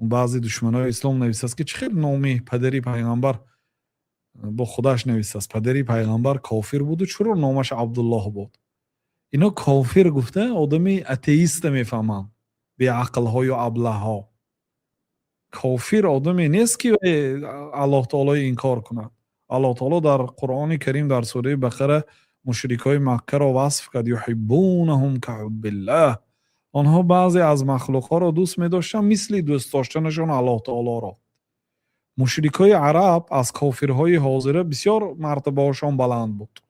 بعضی دشمنای اسلام نویساست که چه نامی پدری پیغمبر با خودش نویساست پدری پیغمبر کافر بود و چرا نامش عبدالله بود. اینا کافر گفته آدمی اتئیست میفهمن به عقل های و ابله ها. کافر آدمی نیست که الله تعالی انکار کند. الله تعالی در قرآن کریم در سوره بقره مشرکای مکه را وصف کرد یحبونهم کحب الله. آنها بعضی از مخلوق ها را دوست می داشتن مثل دوست داشتنشان الله تعالی را. مشرکای عرب از کافرهای حاضره بسیار مرتبه هاشان بلند بود.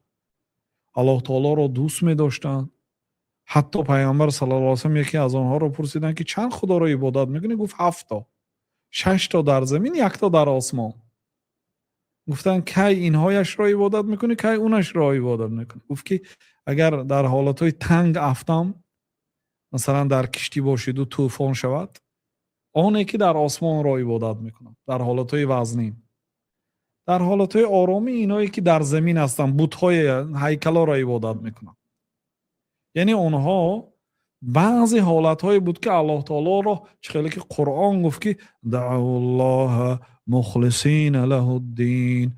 الله تعالی را دوست می داشتن. حتی پیامبر صلی الله علیه و سلم یکی از آنها را پرسیدن که چند خدا را عبادت میکنی؟ گفت 7 تا. 6 تا در زمین، 1 تا در آسمان. گفتن کی اینهایش را عبادت میکنی کی اونش را عبادت میکنی؟ گفت که اگر در حالتهای تنگ افتم مثلا در کشتی باشید و طوفان شود آنی که در آسمان را عبادت میکنم در حالتهای وزنین. در حالتهای آرامی اینایی که در زمین هستن بت‌های هیکلا را عبادت میکنن. یعنی اونها بعضی حالت‌های بود که الله تعالی را چخیلی که قرآن گفت که دعوا الله مخلصین له الدین.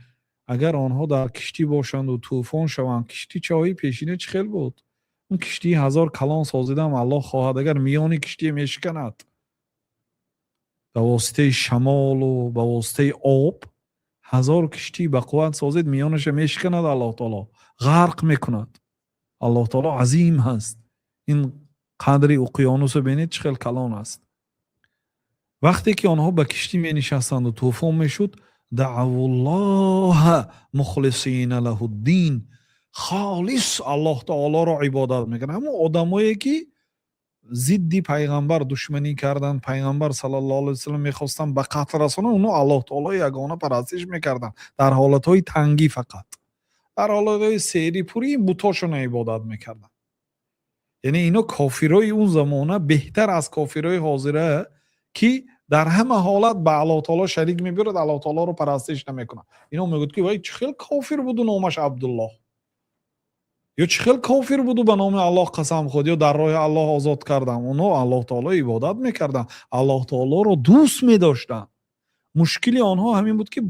اگر آنها در کشتی باشند و طوفان شوند کشتی چاهی پیشینه چخیل بود اون کشتی 1000 کلان سازیدم الله خواهد اگر میانی کشتی میشکند به واسطه شمال و به واسطه آب 1000 کشتی به قوت سازید میانش میشکند الله تعالی غرق میکند. الله تعالی عظیم هست. این قدری اقیانوس ببینید چقدر کلان است. وقتی که آنها به کشتی می نشستند و طوفان میشد دعوا الله مخلصین له الدین خالص الله تعالی را عبادت میکنند. اما آدمایی که ضد پیغمبر دشمنی کردند پیغمبر صلی الله علیه و سلم میخواستند به قتل رسانند اونو الله تعالی یگانه پرستش میکردند در حالتهای تنگی فقط. در حالتهای سیری پوری بتاشون عبادت میکردند. یعنی اینا کافرای اون زمانه بهتر از کافرای حاضره که در همه حالت به الله تعالی شریک میبرد الله تعالی رو پرستش نمیکنه. اینا میگوید که وای چه خیلی کافر بود و نامش عبدالله یا چه خیلی کافر بود و به نام الله قسم خورد یا در راه الله آزاد کردن. اونا الله تعالی عبادت میکردن الله تعالی رو دوست میداشتن. مشکلی آنها همین بود که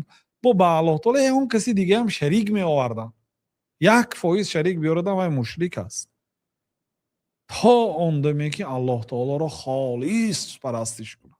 با الله تعالی اون کسی دیگه هم شریک می آوردن. 1% شریک بیاردن و مشرک است. تا آن دمی که الله تعالی را خالص پرستش کنند.